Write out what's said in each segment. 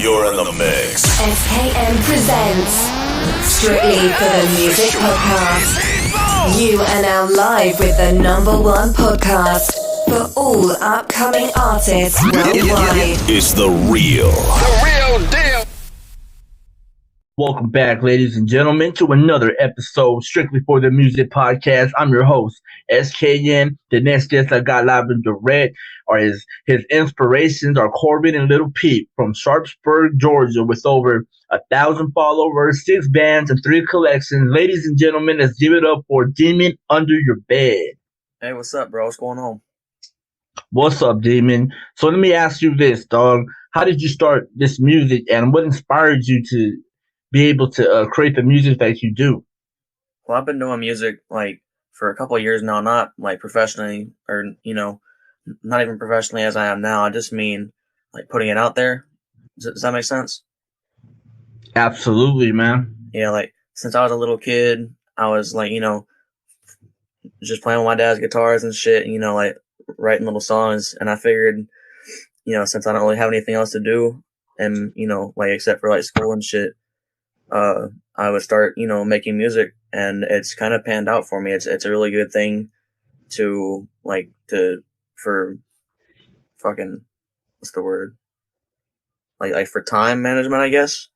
You're in the mix. SKM presents Strictly for the Music Podcast. You are now live with the #1 podcast for all upcoming artists worldwide. It's the real deal. Welcome back, ladies and gentlemen, to another episode Strictly for the Music Podcast. I'm your host, SKN. The next guest I got live and direct are his inspirations are Corbin and Little Peep from Sharpsburg, Georgia, with over 1,000 followers, 6 bands, and 3 collections. Ladies and gentlemen, let's give it up for Demon Under Your Bed. Hey, what's up, bro? What's going on? What's up, Demon? So let me ask you this, dog. How did you start this music, and what inspired you to be able to create the music that you do? Well, I've been doing music like for a couple of years now, not like professionally or, not even professionally as I am now. I just mean like putting it out there. Does that make sense? Absolutely, man. Yeah, like since I was a little kid, I was like, just playing with my dad's guitars and shit, like writing little songs. And I figured, since I don't really have anything else to do and, like except for like school and shit, I would start, making music, and it's kind of panned out for me. It's a really good thing for fucking, what's the word? Like for time management, I guess.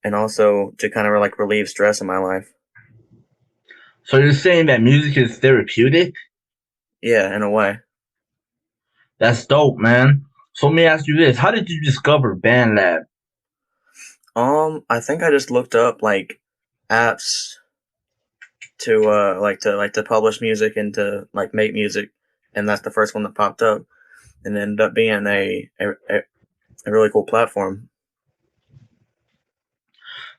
And also to kind of like relieve stress in my life. So you're saying that music is therapeutic? Yeah, in a way. That's dope, man. So let me ask you this. How did you discover Bandlab? I think I just looked up like apps to publish music and to like make music, and that's the first one that popped up, and it ended up being a really cool platform.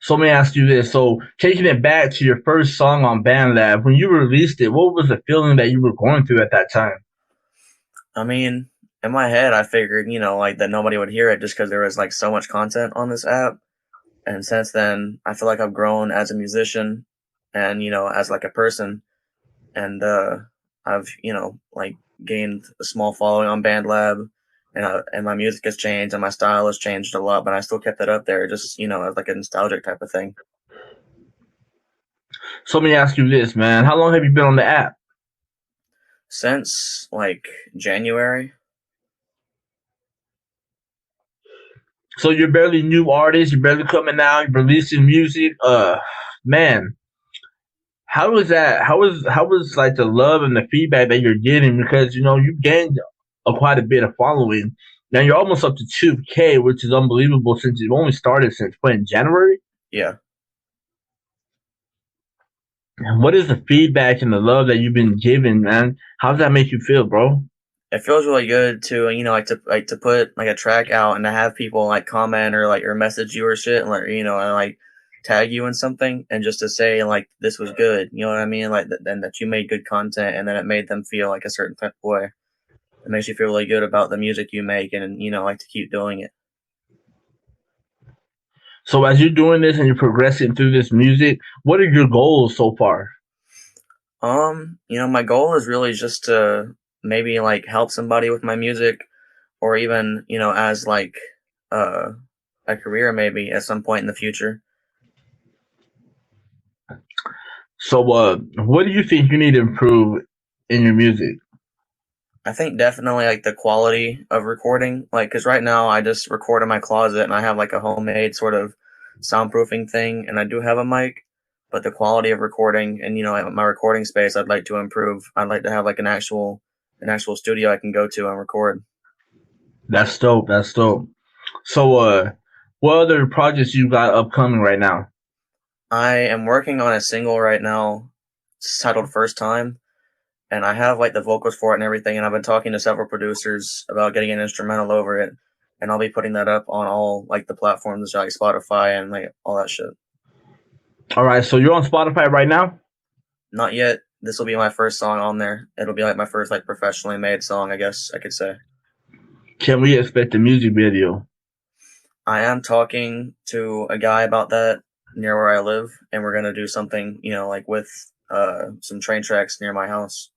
So let me ask you this. So taking it back to your first song on Bandlab, when you released it, what was the feeling that you were going through at that time? I mean, in my head, I figured, like that nobody would hear it just because there was like so much content on this app. And since then, I feel like I've grown as a musician and, as like a person. And I've, like gained a small following on Bandlab, and my music has changed and my style has changed a lot, but I still kept it up there just, as like a nostalgic type of thing. So let me ask you this, man. How long have you been on the app? Since like January. So you're barely new artist, you're barely coming out, you're releasing music. Man, how was that? How was like the love and the feedback that you're getting? Because you've gained quite a bit of following. Now you're almost up to 2K, which is unbelievable since you've only started since when, January? Yeah. And what is the feedback and the love that you've been given, man? How does that make you feel, bro? It feels really good to, to put like a track out and to have people like comment or message you or shit and and tag you in something and just to say like this was good, you know what I mean? Like that you made good content and then it made them feel like a certain type of way. It makes you feel really good about the music you make and to keep doing it. So as you're doing this and you're progressing through this music, what are your goals so far? My goal is really just to maybe like help somebody with my music, or even as like a career maybe at some point in the future. So what do you think you need to improve in your music? I think definitely like the quality of recording, like because right now I just record in my closet and I have like a homemade sort of soundproofing thing, and I do have a mic, but the quality of recording and my recording space I'd like to improve. I'd like to have like an actual studio I can go to and record. That's dope. So what other projects you got upcoming right now? I am working on a single right now. It's titled First Time, and I have like the vocals for it and everything, and I've been talking to several producers about getting an instrumental over it, and I'll be putting that up on all like the platforms like Spotify and like all that shit. All right, so you're on Spotify right now? Not yet. This will be my first song on there. It'll be like my first like professionally made song, I guess I could say. Can we expect a music video? I am talking to a guy about that near where I live, and we're gonna do something, like with some train tracks near my house.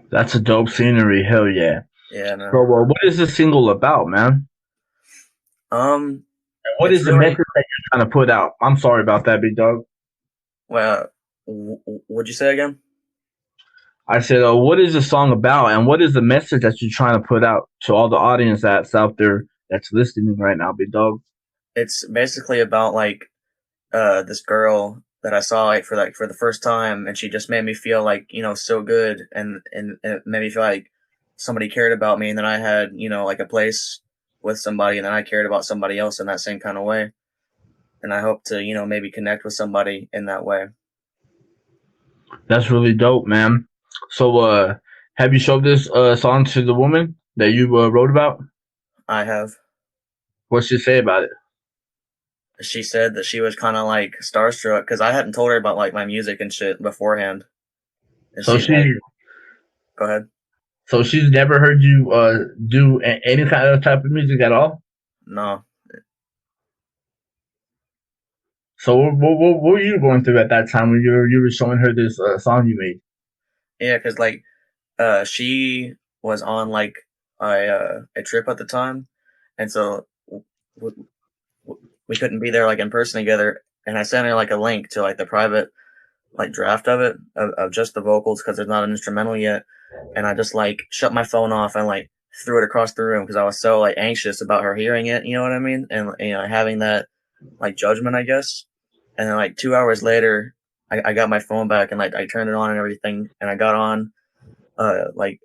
That's a dope scenery. Hell yeah. Yeah, man. So, what is this single about, man? What it's is the really message that you're trying to put out? I'm sorry about that, big dog. well. What'd you say again? I said, what is the song about, and what is the message that you're trying to put out to all the audience that's out there that's listening right now, big dog? It's basically about like this girl that I saw like for the first time, and she just made me feel like so good, and it made me feel like somebody cared about me, and then I had like a place with somebody, and then I cared about somebody else in that same kind of way, and I hope to maybe connect with somebody in that way. That's really dope, man. So, have you showed this song to the woman that you wrote about? I have. What's she say about it? She said that she was kind of like starstruck because I hadn't told her about like my music and shit beforehand, and So she's like, she, "Go ahead." so she's never heard you do any kind of type of music at all. No, So, what were you going through at that time when you were showing her this song you made? yeah, because like she was on like a trip at the time, and so w- we couldn't be there like in person together. And I sent her like a link to like the private like draft of it of just the vocals because there's not an instrumental yet. And I just like shut my phone off and like threw it across the room because I was so like anxious about her hearing it. You know what I mean? And having that like judgment, I guess. And then like 2 hours later, I got my phone back and like I turned it on and everything, and I got on like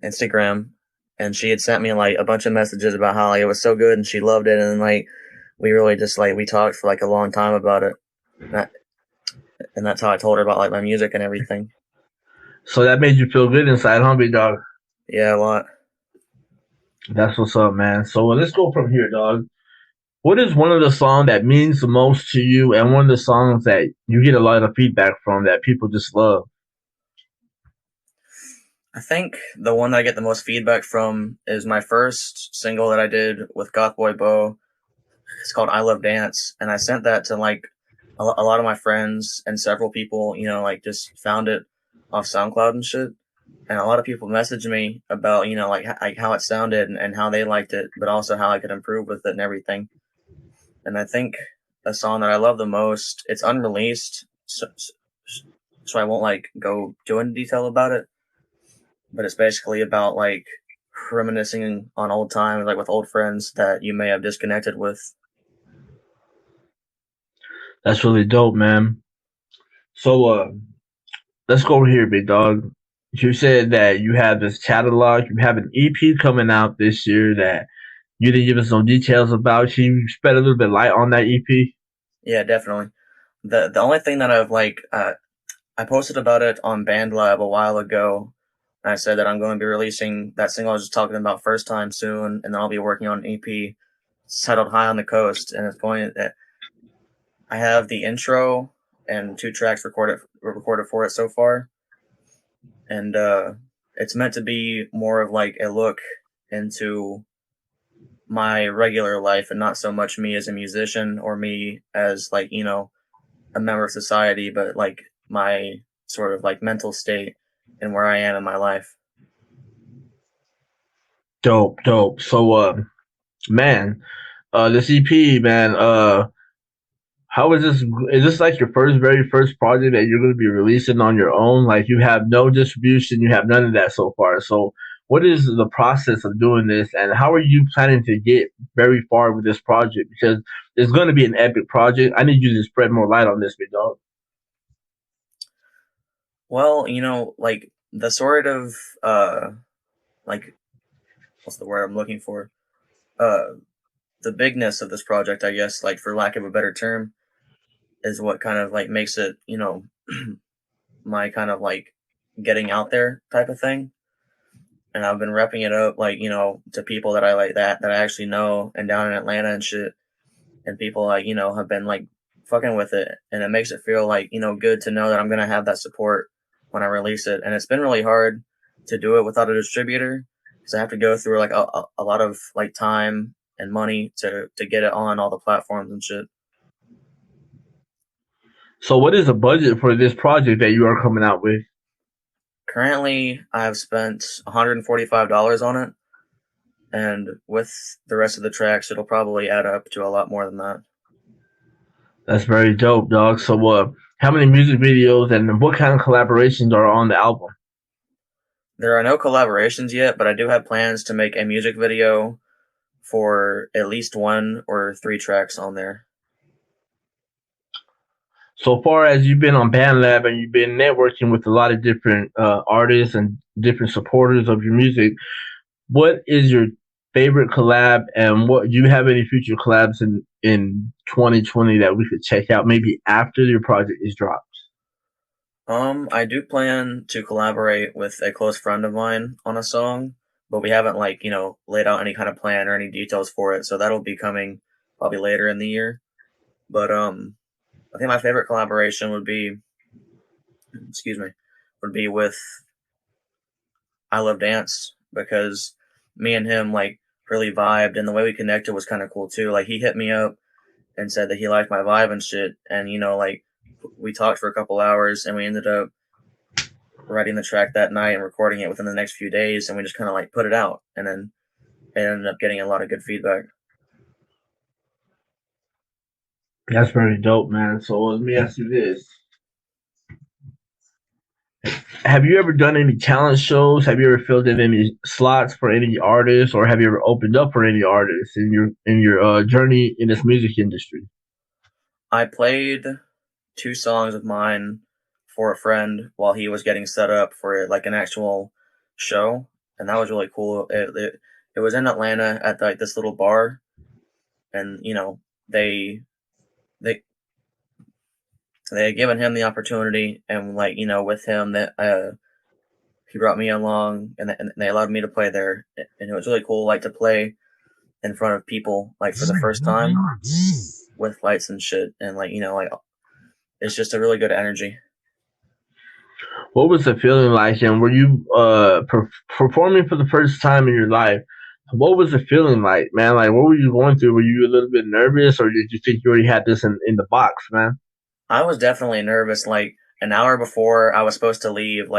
Instagram, and she had sent me like a bunch of messages about how like it was so good and she loved it, and like we really just like we talked for like a long time about it, and, that, and that's how I told her about like my music and everything. So that made you feel good inside, huh, big dog? Yeah, a lot. That's what's up, man. So let's go from here, dog. What is one of the songs that means the most to you, and one of the songs that you get a lot of feedback from that people just love? I think the one that I get the most feedback from is my first single that I did with Gothboy Bo. It's called "I Love Dance," and I sent that to like a lot of my friends and several people. Like just found it off SoundCloud and shit. And a lot of people messaged me about like how it sounded and how they liked it, but also how I could improve with it and everything. And I think a song that I love the most, it's unreleased, so I won't like go too into detail about it. But it's basically about like reminiscing on old times, like with old friends that you may have disconnected with. That's really dope, man. So let's go over here, big dog. You said that you have this catalog. You have an EP coming out this year that you didn't give us no details about. Can you spread a little bit light on that EP? Yeah, definitely. The only thing that I've like I posted about it on Bandlab a while ago. And I said that I'm going to be releasing that single I was just talking about first time soon, and then I'll be working on an EP titled "High on the Coast," and it's going. I have the intro and 2 tracks recorded for it so far, and it's meant to be more of like a look into my regular life and not so much me as a musician or me as like a member of society, but like my sort of like mental state and where I am in my life. Dope, dope. So, man, this EP, man, how is this? Is this like your very first project that you're going to be releasing on your own? Like you have no distribution, you have none of that so far. So, what is the process of doing this, and how are you planning to get very far with this project? Because it's going to be an epic project. I need you to spread more light on this, big dog. Well, like the sort of like what's the word I'm looking for? Uh the bigness of this project, I guess, like for lack of a better term, is what kind of like makes it, my kind of like getting out there type of thing. And I've been repping it up like, to people that I like that I actually know and down in Atlanta and shit. And people like, have been like fucking with it. And it makes it feel like, good to know that I'm gonna have that support when I release it. And it's been really hard to do it without a distributor because I have to go through like a lot of like time and money to get it on all the platforms and shit. So, what is the budget for this project that you are coming out with? Currently, I've spent $145 on it, And with the rest of the tracks, it'll probably add up to a lot more than that. That's very dope, dog. So, how many music videos and what kind of collaborations are on the album? There are no collaborations yet, but I do have plans to make a music video for at least 1 or 3 tracks on there. So far as you've been on Bandlab and you've been networking with a lot of different artists and different supporters of your music, what is your favorite collab, and what do you have any future collabs in 2020 that we could check out maybe after your project is dropped? I do plan to collaborate with a close friend of mine on a song, but we haven't laid out any kind of plan or any details for it, so that'll be coming probably later in the year. But I think my favorite collaboration would be with I Love Dance, because me and him really vibed, and the way we connected was kind of cool too. Like, he hit me up and said that he liked my vibe and shit, and we talked for a couple hours, and we ended up writing the track that night and recording it within the next few days, and we just kind of put it out, and then it ended up getting a lot of good feedback. That's very dope, man. So let me ask you this. Have you ever done any talent shows? Have you ever filled in any slots for any artists, or have you ever opened up for any artists in your journey in this music industry? I played 2 songs of mine for a friend while he was getting set up for an actual show, and that was really cool. It was in Atlanta at this little bar, and they had given him the opportunity, and with him that he brought me along, and they allowed me to play there, and it was really cool to play in front of people for the first time with lights and shit, and it's just a really good energy. What was the feeling like, and were you performing for the first time in your life? What was the feeling like, man? What were you going through? Were you a little bit nervous, or did you think you already had this in the box, man? I was definitely nervous. An hour before I was supposed to leave,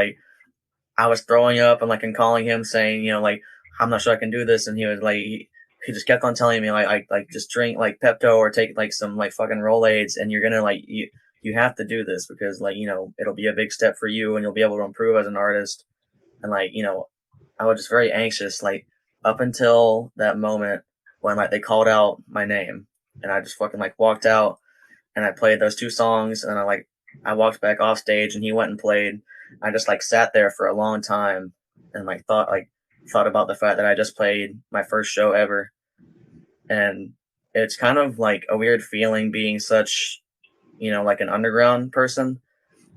I was throwing up and calling him saying, I'm not sure I can do this, and he was he just kept on telling me just drink Pepto or take some fucking Rolaids, and you're gonna you have to do this because it'll be a big step for you, and you'll be able to improve as an artist. And I was just very anxious up until that moment when they called out my name, and I just fucking walked out, and I played those 2 songs, and I walked back off stage, and he went and played. I just sat there for a long time and thought about the fact that I just played my first show ever, and it's kind of a weird feeling being such an underground person,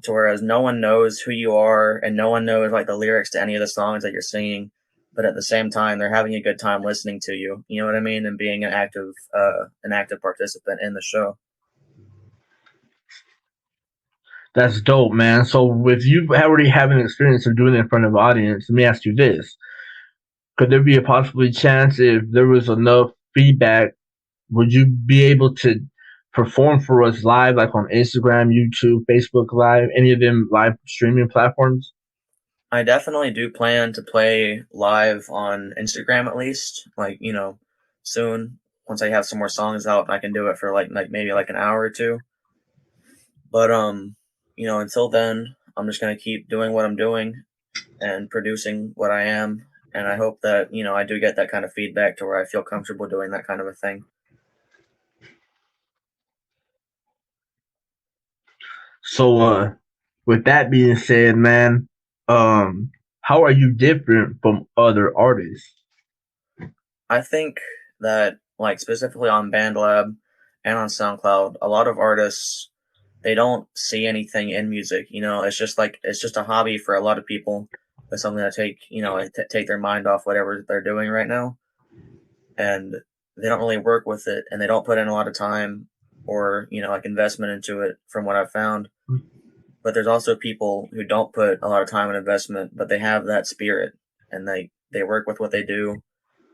to whereas no one knows who you are and no one knows the lyrics to any of the songs that you're singing, but at the same time they're having a good time listening to you. You know what I mean? And being an active participant in the show. That's dope, man. So with you already having experience of doing it in front of an audience, let me ask you this. Could there be a possibly chance, if there was enough feedback, would you be able to perform for us live, on Instagram, YouTube, Facebook Live, any of them live streaming platforms? I definitely do plan to play live on Instagram, at least, soon, once I have some more songs out, and I can do it for maybe an hour or 2. But until then, I'm just gonna keep doing what I'm doing and producing what I am, and I hope that I do get that kind of feedback to where I feel comfortable doing that kind of a thing. So, with that being said, man, how are you different from other artists? I think that specifically on Bandlab and on SoundCloud, a lot of artists, they don't see anything in music. It's just a hobby for a lot of people. It's something to take their mind off whatever they're doing right now, and they don't really work with it, and they don't put in a lot of time or investment into it, from what I've found. But there's also people who don't put a lot of time and investment, but they have that spirit, and they work with what they do,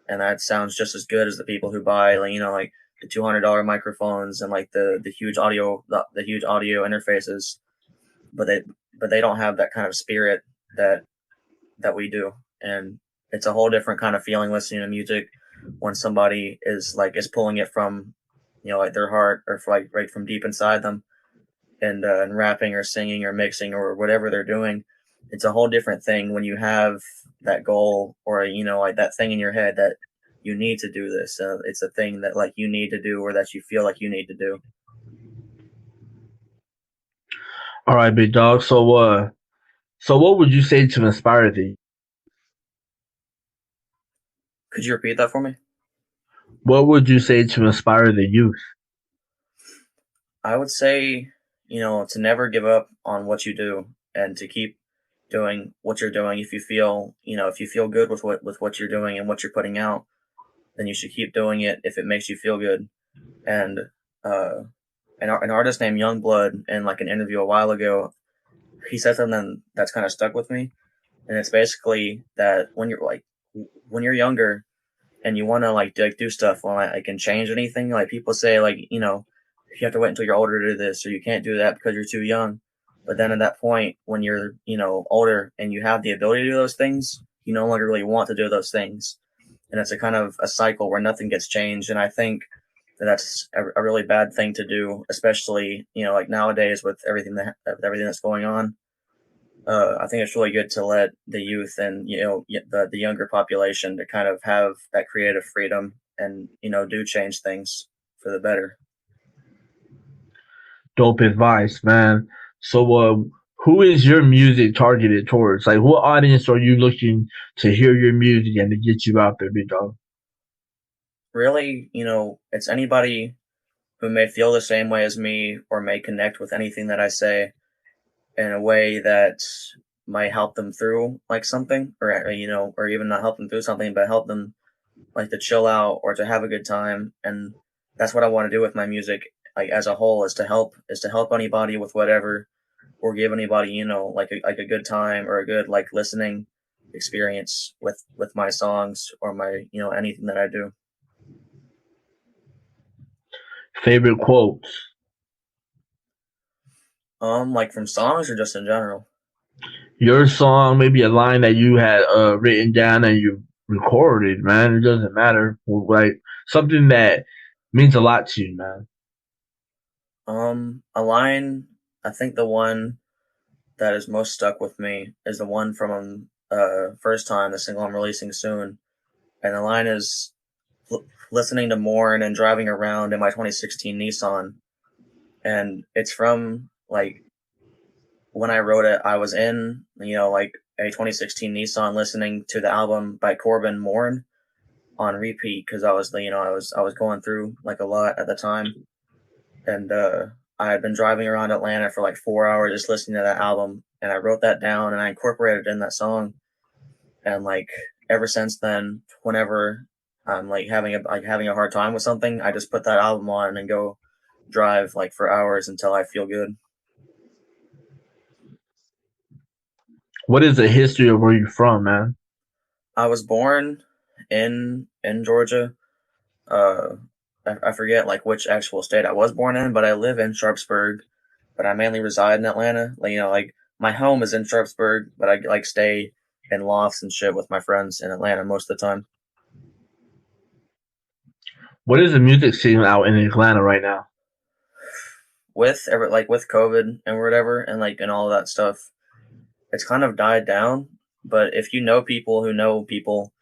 and that sounds just as good as the people who buy the $200 microphones and the huge audio interfaces, but they don't have that kind of spirit that we do. And it's a whole different kind of feeling listening to music when somebody is pulling it from, like their heart, or like right from deep inside them, and rapping or singing or mixing or whatever they're doing. It's a whole different thing when you have that goal, or like that thing in your head that you need to do this. It's a thing that like you need to do, or that you feel like you need to do. All right, big dog. So what would you say to inspire the? Could you repeat that for me? What would you say to inspire the youth? I would say, to never give up on what you do, and to keep doing what you're doing. If you feel, if you feel good with what you're doing and what you're putting out, then you should keep doing it if it makes you feel good. And uh, an artist named Youngblood, in like an interview a while ago, he said something that's kind of stuck with me, and it's basically that when you're younger and you want to like do stuff, well, I can change anything. Like people say, like you have to wait until you're older to do this, or you can't do that because you're too young. But then at that point, when you're older and you have the ability to do those things, you no longer really want to do those things, and it's a kind of a cycle where nothing gets changed. And I think that's a really bad thing to do, especially like nowadays with everything that's going on. I think it's really good to let the youth and the younger population to kind of have that creative freedom, and do change things for the better. Dope advice, man. So who is your music targeted towards? Like, what audience are you looking to hear your music and to get you out there, big dog? Really, it's anybody who may feel the same way as me, or may connect with anything that I say in a way that might help them through like something, or even not help them through something, but help them like to chill out or to have a good time. And that's what I want to do with my music, like as a whole, is to help anybody with whatever, or give anybody like a good time, or a good like listening experience with my songs, or my anything that I do. Favorite quotes? Like from songs or just in general? Your song, maybe a line that you had written down and you recorded, man. It doesn't matter. Like something that means a lot to you, man. A line, I think the one that is most stuck with me is the one from First Time, the single I'm releasing soon. And the line is, listening to Mourn and driving around in my 2016 Nissan. And it's from like when I wrote it, I was in, like a 2016 Nissan, listening to the album by Corbin, Mourn, on repeat, because I was, I was going through like a lot at the time. And I had been driving around Atlanta for like 4 hours just listening to that album, and I wrote that down and I incorporated it in that song. And like ever since then, whenever I'm like having a hard time with something, I just put that album on and go drive like for hours until I feel good. What is the history of where you're from, man? I was born in Georgia. Uh, I forget like which actual state I was born in, but I live in Sharpsburg. But I mainly reside in Atlanta. Like like my home is in Sharpsburg, but I like stay in lofts and shit with my friends in Atlanta most of the time. What is the music scene out in Atlanta right now? With COVID and whatever, and like and all that stuff, it's kind of died down. But if you know people who know people,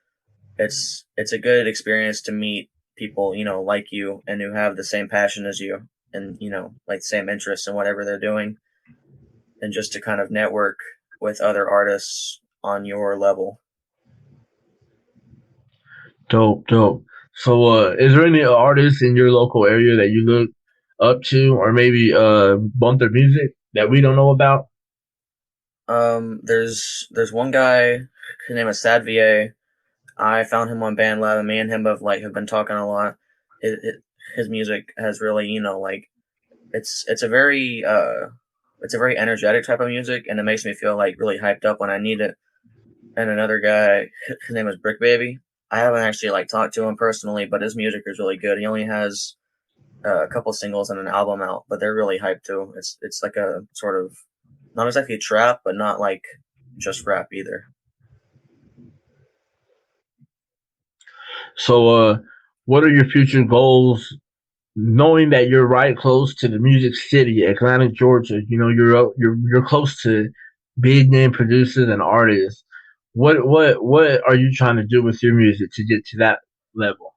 it's a good experience to meet people like you, and who have the same passion as you, and like same interests in whatever they're doing, and just to kind of network with other artists on your level. Dope, dope. So is there any artists in your local area that you look up to, or maybe bump their music that we don't know about? There's one guy, his name is Sad VA. I found him on Bandlab, and me and him have been talking a lot. His music has really, like it's a very energetic type of music, and it makes me feel like really hyped up when I need it. And another guy, his name is Brick Baby. I haven't actually like talked to him personally, but his music is really good. He only has a couple singles and an album out, but they're really hyped too. It's like a sort of not exactly trap, but not like just rap either. So, what are your future goals? Knowing that you're right close to the music city, Atlanta, Georgia, you're close to big name producers and artists. What are you trying to do with your music to get to that level?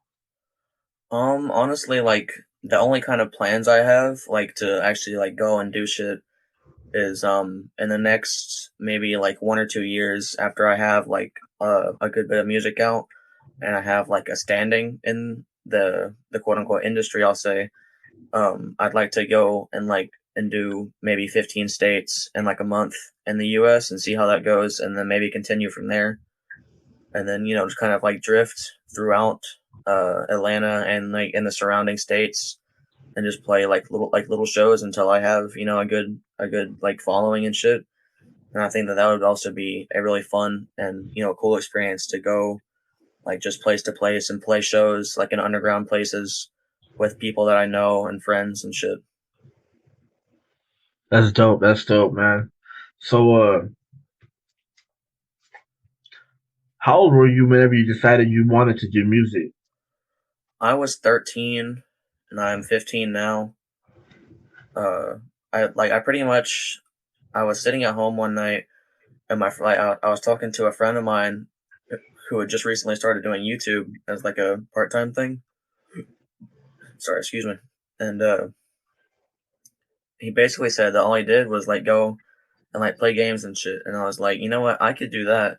Honestly, like the only kind of plans I have, like to actually like go and do shit, is in the next maybe like 1 or 2 years after I have like a good bit of music out and I have like a standing in the quote unquote industry, I'll say. I'd like to go and do maybe 15 states in like a month in the US and see how that goes, and then maybe continue from there, and then just kind of like drift throughout Atlanta and like in the surrounding states, and just play like little shows until I have a good like following and shit. And I think that would also be a really fun and cool experience to go like just place to place and play shows like in underground places with people that I know and friends and shit. That's dope. That's dope, man. So, how old were you whenever you decided you wanted to do music? I was 13 and I'm 15 now. Uh, I pretty much I was sitting at home one night and I was talking to a friend of mine who had just recently started doing YouTube as like a part time thing. Sorry, excuse me. And he basically said that all he did was like go and like play games and shit. And I was like, you know what, I could do that,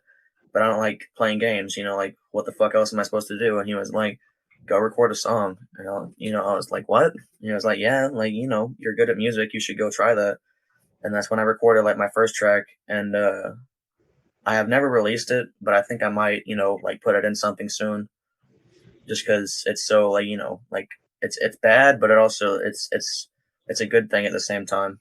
but I don't like playing games. Like what the fuck else am I supposed to do? And he was like, go record a song. And I was like, what? And he was like, yeah, like you're good at music, you should go try that. And that's when I recorded like my first track, and I have never released it, but I think I might like put it in something soon, just because it's so like it's bad, but it also it's a good thing at the same time.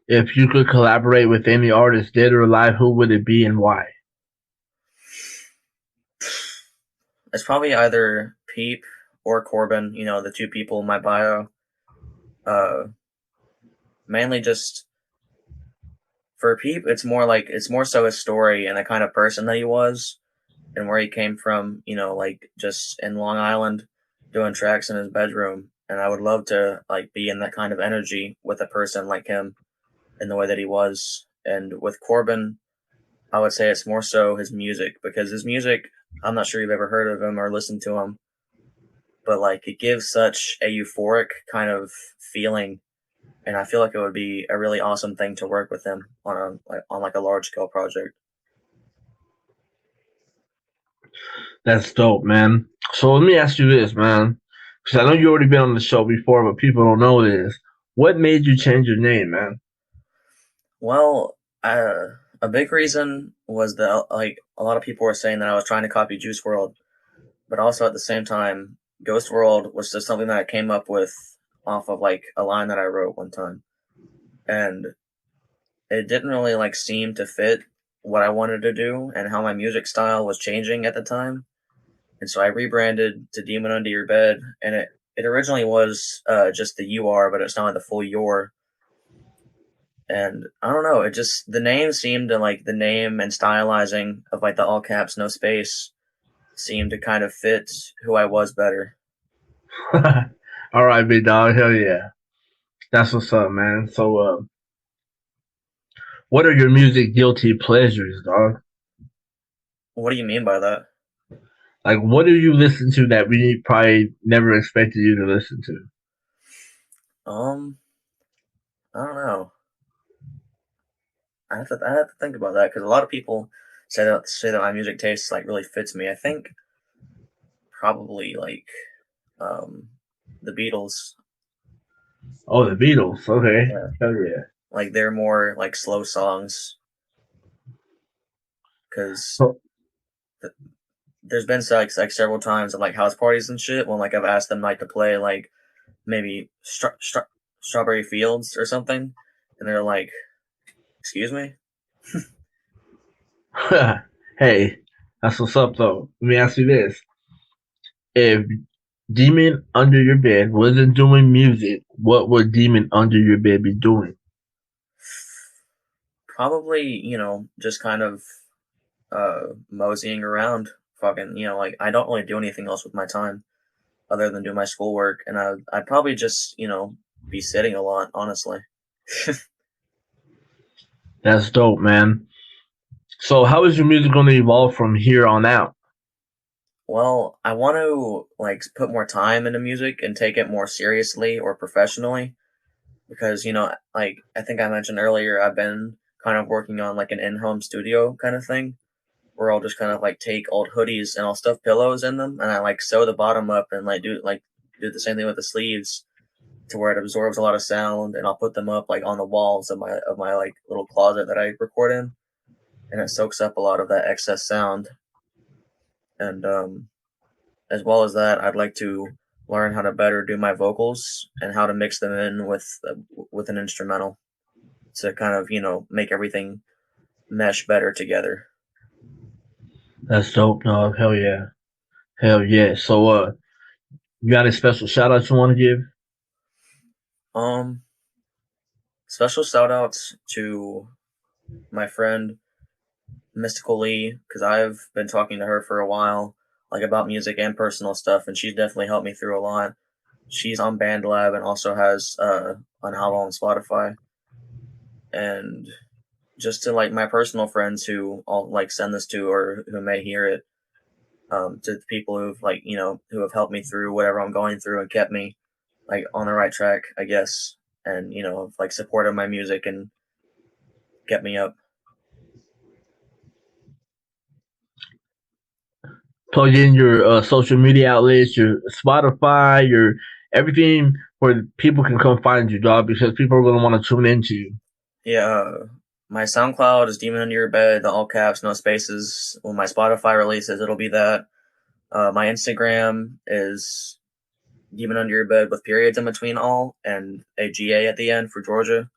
If you could collaborate with any artist, dead or alive, who would it be and why? It's probably either Peep or Corbin, the two people in my bio. Mainly just for Peep, it's more so his story and the kind of person that he was and where he came from, like just in Long Island doing tracks in his bedroom. And I would love to like be in that kind of energy with a person like him in the way that he was. And with Corbin, I would say it's more so his music, because his music, I'm not sure you've ever heard of him or listened to him, but like it gives such a euphoric kind of feeling, and I feel like it would be a really awesome thing to work with him on a large scale project. That's dope, man. So let me ask you this, man, because I know you already been on the show before, but people don't know this. What made you change your name, man? Well, a big reason was that like a lot of people were saying that I was trying to copy Juice World, but also at the same time, Ghost World was just something that I came up with off of like a line that I wrote one time, and it didn't really like seem to fit what I wanted to do and how my music style was changing at the time. And so I rebranded to Demon Under Your Bed, and it originally was just the UR, but it's now the full Your. And I don't know, it just the name seemed to like the name and stylizing of like the all caps no space seemed to kind of fit who I was better. All right, big dog. Hell yeah. That's what's up, man. So, what are your music guilty pleasures, dog? What do you mean by that? Like, what do you listen to that we probably never expected you to listen to? Um, I don't know. I have to think about that, because a lot of people say that my music taste like really fits me. I think probably like um the Beatles. Oh, the Beatles. Okay. Yeah, Hell yeah. like they're more like slow songs, because So, there's been like several times at like house parties and shit when like I've asked them like to play like maybe Strawberry Fields or something, and they're like, "Excuse me." hey, that's what's up, though. Let me ask you this. If Demon Under Your Bed wasn't doing music, what would Demon Under Your Bed be doing? Probably just kind of moseying around, fucking, you know, like I don't really do anything else with my time other than do my schoolwork, and I'd probably just, you know, be sitting a lot, honestly. That's dope, man. So how is your music going to evolve from here on out? Well, I want to like put more time into music and take it more seriously or professionally because, you know, like I think I mentioned earlier, I've been kind of working on like an in-home studio kind of thing where I'll just kind of like take old hoodies and I'll stuff pillows in them and I like sew the bottom up and do the same thing with the sleeves to where it absorbs a lot of sound, and I'll put them up like on the walls of my like little closet that I record in, and it soaks up a lot of that excess sound. And as well as that, I'd like to learn how to better do my vocals and how to mix them in with an instrumental to kind of, you know, make everything mesh better together. That's dope, dog. Hell yeah. Hell yeah. So you got any special shout outs you want to give? Special shout outs to my friend Mystical Lee, because I've been talking to her for a while, like about music and personal stuff, and she's definitely helped me through a lot. She's on Bandlab and also has an album on Spotify. And just to like my personal friends who I'll like send this to or who may hear it, to the people who've like, you know, who have helped me through whatever I'm going through and kept me like on the right track, I guess, and, you know, like supported my music and kept me up. Plug in your social media outlets, your Spotify, your everything where people can come find you, dog, because people are going to want to tune into you. Yeah, my SoundCloud is DemonUnderYourBed, the all caps, no spaces. When my Spotify releases, it'll be that. My Instagram is DemonUnderYourBed with periods in between all and a GA at the end for Georgia.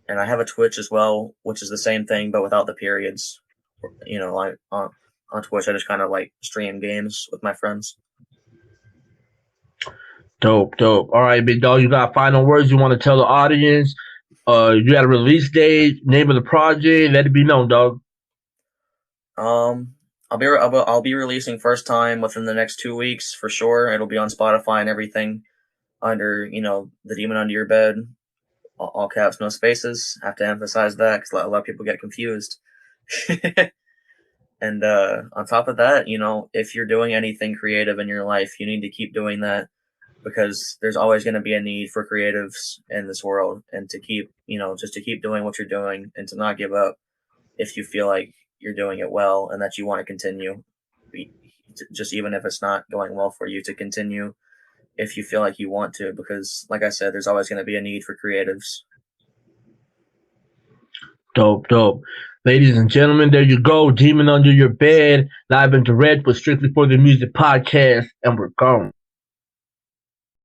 And I have a Twitch as well, which is the same thing but without the periods. You know, like on Twitch, I just kind of like stream games with my friends. Dope, dope. All right, big dog, you got final words you want to tell the audience? You got a release date, name of the project, let it be known, dog. I'll be releasing first time within the next 2 weeks for sure. It'll be on Spotify and everything under, you know, the Demon Under Your Bed, all caps, no spaces. I have to emphasize that because a lot of people get confused. And on top of that, you know, if you're doing anything creative in your life, you need to keep doing that because there's always going to be a need for creatives in this world, and to keep, you know, just to keep doing what you're doing and to not give up if you feel like you're doing it well and that you want to continue, just even if it's not going well for you, to continue if you feel like you want to, because like I said, there's always going to be a need for creatives. Dope, dope. Ladies and gentlemen, there you go. Demon Under Your Bed, live and direct with Strictly for the Music podcast, and we're gone.